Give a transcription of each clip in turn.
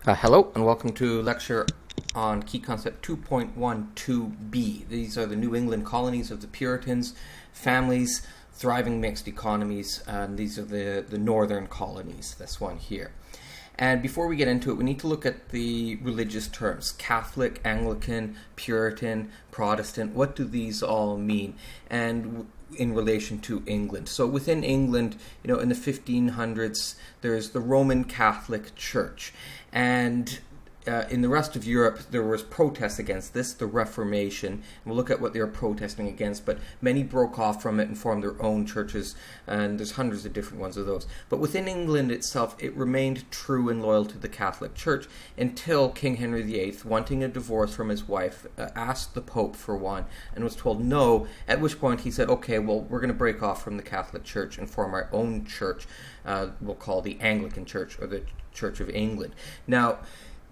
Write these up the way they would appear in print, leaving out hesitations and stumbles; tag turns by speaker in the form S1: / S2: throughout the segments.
S1: Hello and welcome to lecture on Key Concept 2.12b. These are the New England colonies of the Puritans, families, thriving mixed economies, and these are the northern colonies, this one here. And before we get into it, we need to look at the religious terms: Catholic, Anglican, Puritan, Protestant. What do these all mean? And in relation to England. So within England, in the 1500s, there's the Roman Catholic Church. And in the rest of Europe, there was protests against this, the Reformation. We'll look at what they were protesting against, but many broke off from it and formed their own churches, and there's hundreds of different ones of those. But within England itself, it remained true and loyal to the Catholic Church until King Henry VIII, wanting a divorce from his wife, asked the Pope for one and was told no, at which point he said, okay, well, we're going to break off from the Catholic Church and form our own church, we'll call the Anglican Church, or the Church of England. Now,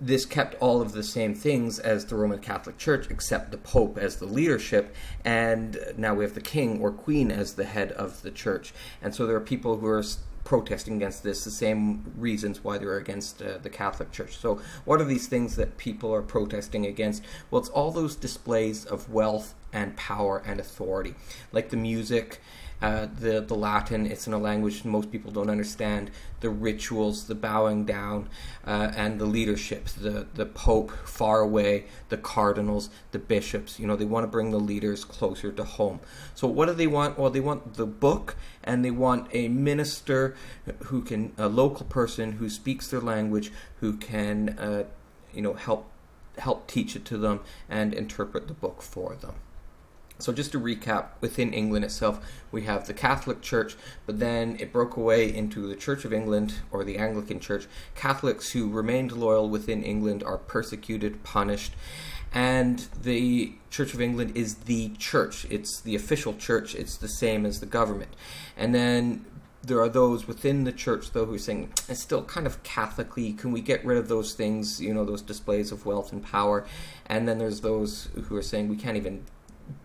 S1: this kept all of the same things as the Roman Catholic Church, except the Pope as the leadership, and now we have the King or Queen as the head of the church. And so there are people who are protesting against this, the same reasons why they're against the Catholic Church. So what are these things that people are protesting against? Well, it's all those displays of wealth and power and authority, like the music, the Latin. It's in a language most people don't understand. The rituals, the bowing down, and the leadership. The Pope far away, the cardinals, the bishops. They want to bring the leaders closer to home. So what do they want? Well, they want the book, and they want a minister a local person who speaks their language, who can, help teach it to them and interpret the book for them. So just to recap, within England itself, we have the Catholic Church, but then it broke away into the Church of England, or the Anglican Church. Catholics who remained loyal within England are persecuted, punished, and the Church of England is the church. It's the official church. It's the same as the government. And then there are those within the church, though, who are saying, it's still kind of Catholically. Can we get rid of those things, those displays of wealth and power? And then there's those who are saying, we can't even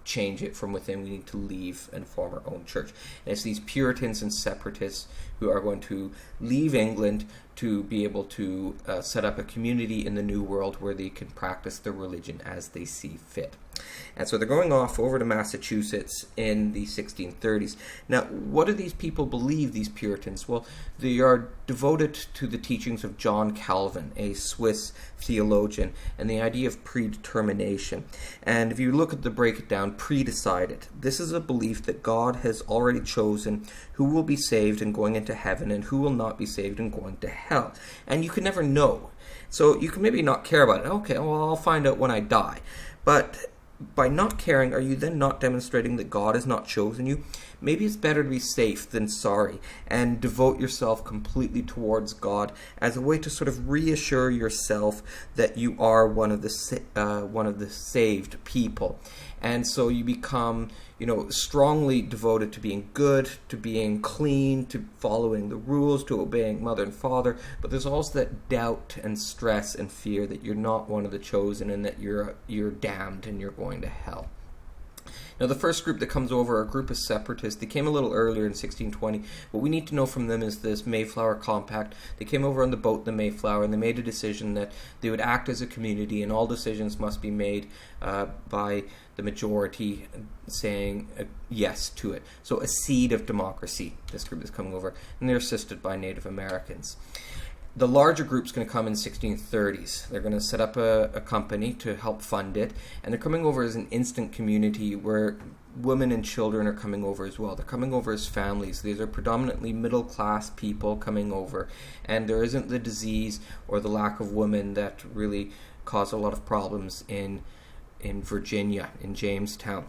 S1: change it from within. We need to leave and form our own church. And it's these Puritans and separatists who are going to leave England to be able to set up a community in the New World where they can practice their religion as they see fit. And so they're going off over to Massachusetts in the 1630s. Now, what do these people believe, these Puritans? Well, they are devoted to the teachings of John Calvin, a Swiss theologian, and the idea of predetermination. And if you look at the breakdown, predecided. This is a belief that God has already chosen who will be saved and going into heaven and who will not be saved and going to hell. And you can never know. So you can maybe not care about it. Okay, well, I'll find out when I die. But by not caring, are you then not demonstrating that God has not chosen you? Maybe it's better to be safe than sorry and devote yourself completely towards God as a way to sort of reassure yourself that you are one of the saved people. And so you become, strongly devoted to being good, to being clean, to following the rules, to obeying mother and father. But there's also that doubt and stress and fear that you're not one of the chosen and that you're damned and you're going to hell. Now, the first group that comes over are a group of separatists. They came a little earlier in 1620. What we need to know from them is this Mayflower Compact. They came over on the boat, the Mayflower, and they made a decision that they would act as a community, and all decisions must be made by the majority saying yes to it. So a seed of democracy, this group is coming over, and they're assisted by Native Americans. The larger group's going to come in 1630s. They're going to set up a company to help fund it, and they're coming over as an instant community where women and children are coming over as well. They're coming over as families. These are predominantly middle-class people coming over, and there isn't the disease or the lack of women that really cause a lot of problems in Virginia, in Jamestown.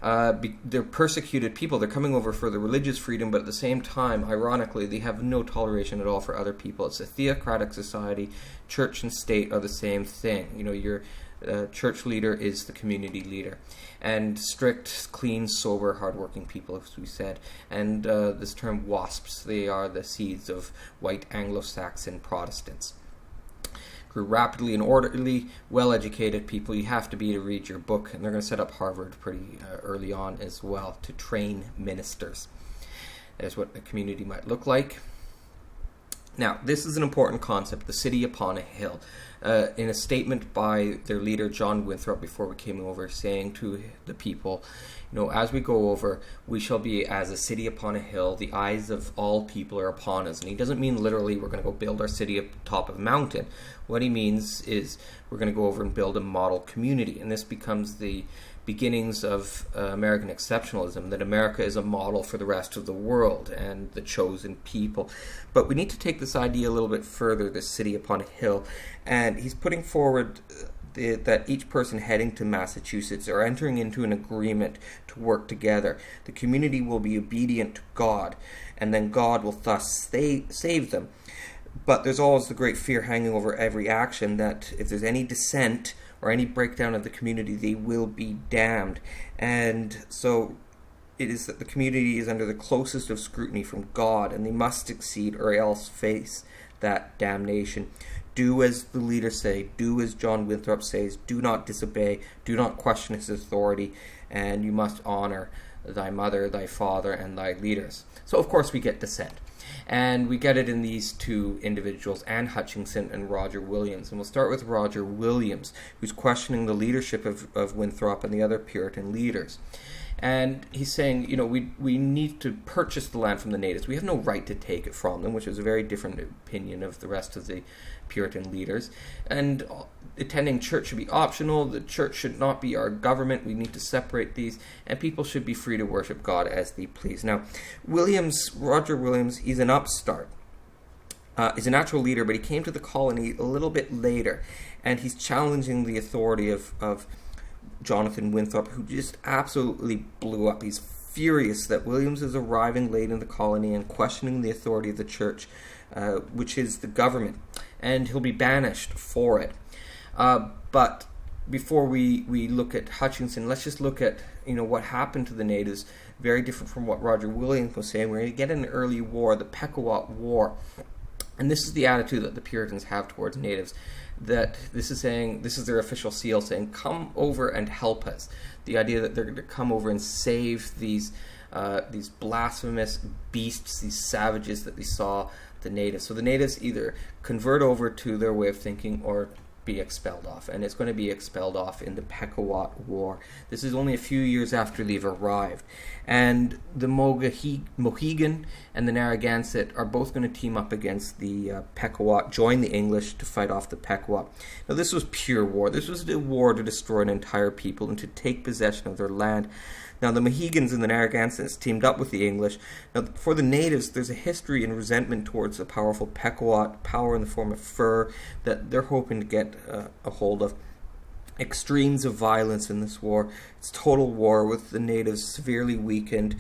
S1: They're persecuted people. They're coming over for the religious freedom, but at the same time, ironically, they have no toleration at all for other people. It's a theocratic society. Church and state are the same thing. Your church leader is the community leader. And strict, clean, sober, hardworking people, as we said. And this term WASPs, they are the seeds of white Anglo-Saxon Protestants. Grew rapidly and orderly, well-educated people. You have to be to read your book, and they're going to set up Harvard pretty early on as well to train ministers. There's what a community might look like. Now, this is an important concept, the city upon a hill. In a statement by their leader, John Winthrop, before we came over, saying to the people, as we go over, we shall be as a city upon a hill. The eyes of all people are upon us. And he doesn't mean literally we're going to go build our city up top of a mountain. What he means is we're going to go over and build a model community. And this becomes the beginnings of American exceptionalism, that America is a model for the rest of the world and the chosen people. But we need to take this idea a little bit further, this city upon a hill. And he's putting forward that each person heading to Massachusetts are entering into an agreement to work together. The community will be obedient to God, and then God will thus save them. But there's always the great fear hanging over every action that if there's any dissent or any breakdown of the community, they will be damned. And so it is that the community is under the closest of scrutiny from God, and they must succeed or else face that damnation. Do as the leaders say, do as John Winthrop says, do not disobey, do not question his authority, and you must honor thy mother, thy father, and thy leaders. So of course we get dissent. And we get it in these two individuals, Anne Hutchinson and Roger Williams. And we'll start with Roger Williams, who's questioning the leadership of Winthrop and the other Puritan leaders. And he's saying, we need to purchase the land from the natives. We have no right to take it from them, which is a very different opinion of the rest of the Puritan leaders. And attending church should be optional. The church should not be our government. We need to separate these. And people should be free to worship God as they please. Now, Roger Williams, he's an upstart. He's a natural leader, but he came to the colony a little bit later. And he's challenging the authority of Jonathan Winthrop, who just absolutely blew up. He's furious that Williams is arriving late in the colony and questioning the authority of the church, which is the government, and he'll be banished for it. But before we look at Hutchinson, let's just look at what happened to the natives. Very different from what Roger Williams was saying. We're going to get an early war, the Pequot War, and this is the attitude that the Puritans have towards natives. That this is their official seal saying, come over and help us. The idea that they're going to come over and save these blasphemous beasts, these savages that they saw the natives. So the natives either convert over to their way of thinking or be expelled off, and it's going to be expelled off in the Pequot War. This is only a few years after they've arrived, and the Mohegan and the Narragansett are both going to team up against the Pequot, join the English to fight off the Pequot. Now this was pure war. This was a war to destroy an entire people and to take possession of their land. Now, the Mohegans and the Narragansetts teamed up with the English. Now, for the natives, there's a history and resentment towards the powerful Pequot, power in the form of fur, that they're hoping to get a hold of. Extremes of violence in this war. It's total war with the natives severely weakened.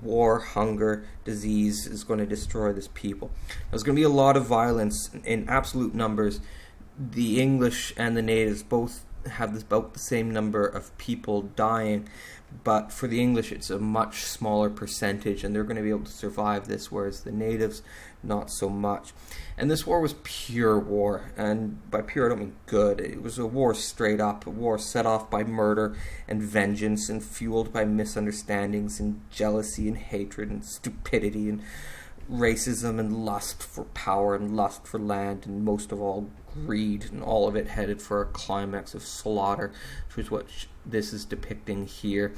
S1: War, hunger, disease is going to destroy this people. There's going to be a lot of violence in absolute numbers. The English and the natives both have about the same number of people dying, but for the English it's a much smaller percentage, and they're going to be able to survive this, whereas the natives not so much. And this war was pure war, and by pure I don't mean good. It was a war straight up, a war set off by murder and vengeance and fueled by misunderstandings and jealousy and hatred and stupidity and racism and lust for power and lust for land, and most of all greed, and all of it headed for a climax of slaughter, which is what this is depicting here.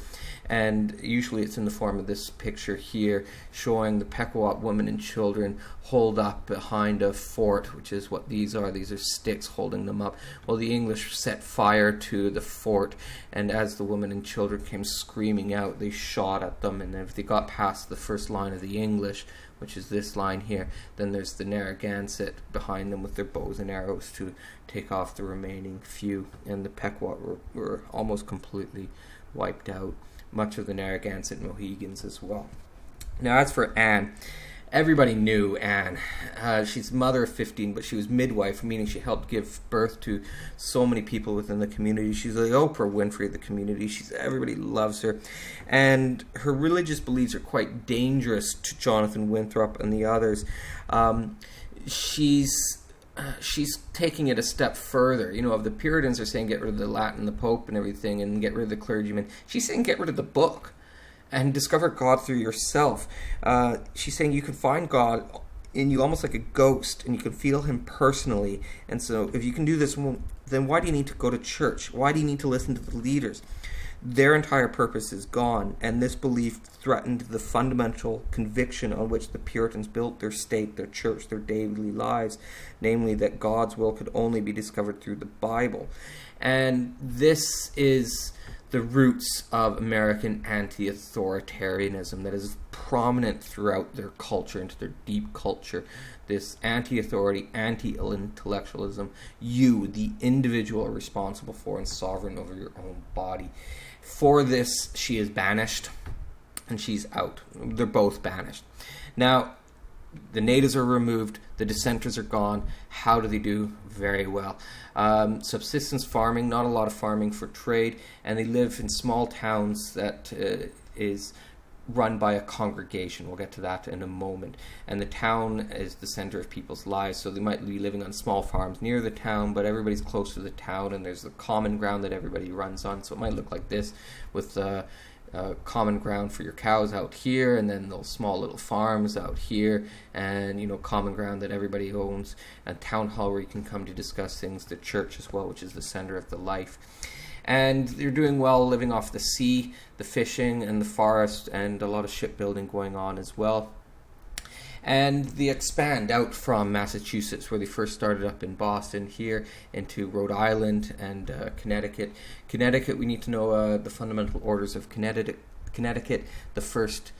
S1: And usually it's in the form of this picture here, showing the Pequot women and children holed up behind a fort, which is what these are. These are sticks holding them up. Well, the English set fire to the fort, and as the women and children came screaming out, they shot at them, and if they got past the first line of the English, which is this line here, then there's the Narragansett behind them with their bows and arrows to take off the remaining few, and the Pequot were almost completely wiped out. Much of the Narragansett Mohegans as well. Now, as for Anne, everybody knew Anne. She's mother of 15, but she was midwife, meaning she helped give birth to so many people within the community. She's the Oprah Winfrey of the community. Everybody loves her. And her religious beliefs are quite dangerous to Jonathan Winthrop and the others. She's taking it a step further. If the Puritans are saying get rid of the Latin, the Pope and everything, and get rid of the clergymen, she's saying get rid of the book and discover God through yourself. She's saying you can find God in you almost like a ghost, and you can feel him personally. And so if you can do this, then why do you need to go to church? Why do you need to listen to the leaders? Their entire purpose is gone, and this belief threatened the fundamental conviction on which the Puritans built their state, their church, their daily lives, namely that God's will could only be discovered through the Bible. And this is the roots of American anti-authoritarianism that is prominent throughout their culture, into their deep culture. This anti-authority, anti-intellectualism, you, the individual, are responsible for and sovereign over your own body. For this, she is banished, and she's out. They're both banished. Now, the natives are removed, the dissenters are gone. How do they do? Very well. Subsistence farming, not a lot of farming for trade, and they live in small towns that is run by a congregation. We'll get to that in a moment. And the town is the center of people's lives, so they might be living on small farms near the town, but everybody's close to the town, and there's the common ground that everybody runs on. So it might look like this, with common ground for your cows out here, and then those small little farms out here, and common ground that everybody owns, a town hall where you can come to discuss things, the church as well, which is the center of the life. And they're doing well, living off the sea, the fishing, and the forest, and a lot of shipbuilding going on as well. And they expand out from Massachusetts, where they first started up in Boston, here into Rhode Island and Connecticut. Connecticut, we need to know the fundamental orders of Connecticut, the first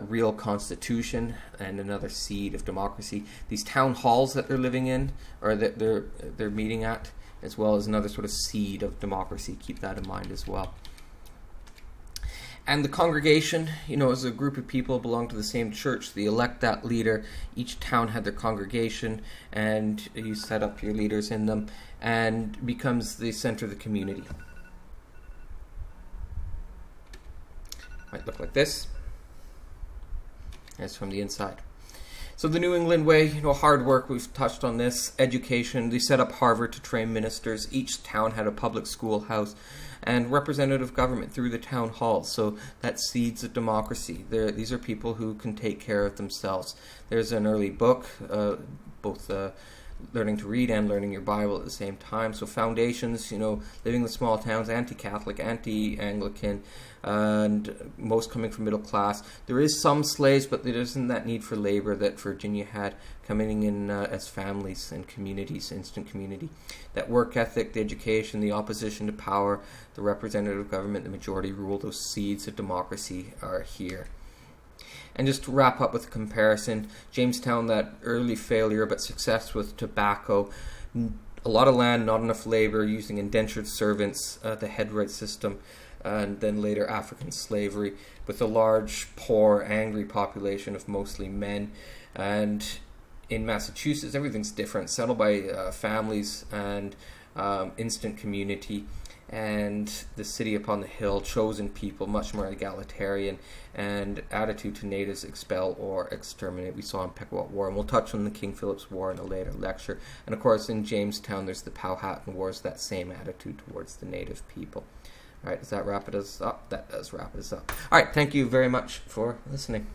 S1: real constitution and another seed of democracy. These town halls that they're living in, or that they're meeting at, as well as another sort of seed of democracy. Keep that in mind as well. And the congregation, is a group of people belong to the same church. They elect that leader. Each town had their congregation, and you set up your leaders in them, and becomes the center of the community. Might look like this. That's from the inside. So the New England way, hard work, we've touched on this. Education, they set up Harvard to train ministers. Each town had a public schoolhouse, and representative government through the town halls. So that seeds of democracy. These are people who can take care of themselves. There's an early book, both learning to read and learning your Bible at the same time. So foundations, living in the small towns, anti-Catholic, anti-Anglican, and most coming from middle class. There is some slaves, but there isn't that need for labor that Virginia had, coming in as families and communities, instant community. That work ethic, the education, the opposition to power, the representative government, the majority rule, those seeds of democracy are here. And just to wrap up with a comparison, Jamestown, that early failure but success with tobacco, a lot of land, not enough labor, using indentured servants, the headright system, and then later African slavery, with a large, poor, angry population of mostly men. And in Massachusetts, everything's different, settled by families and instant community. And the city upon the hill, chosen people, much more egalitarian, and attitude to natives, expel or exterminate. We saw in Pequot War, and we'll touch on the King Philip's War in a later lecture. And of course, in Jamestown, there's the Powhatan Wars, that same attitude towards the native people. All right, does that wrap us up? That does wrap us up. All right, thank you very much for listening.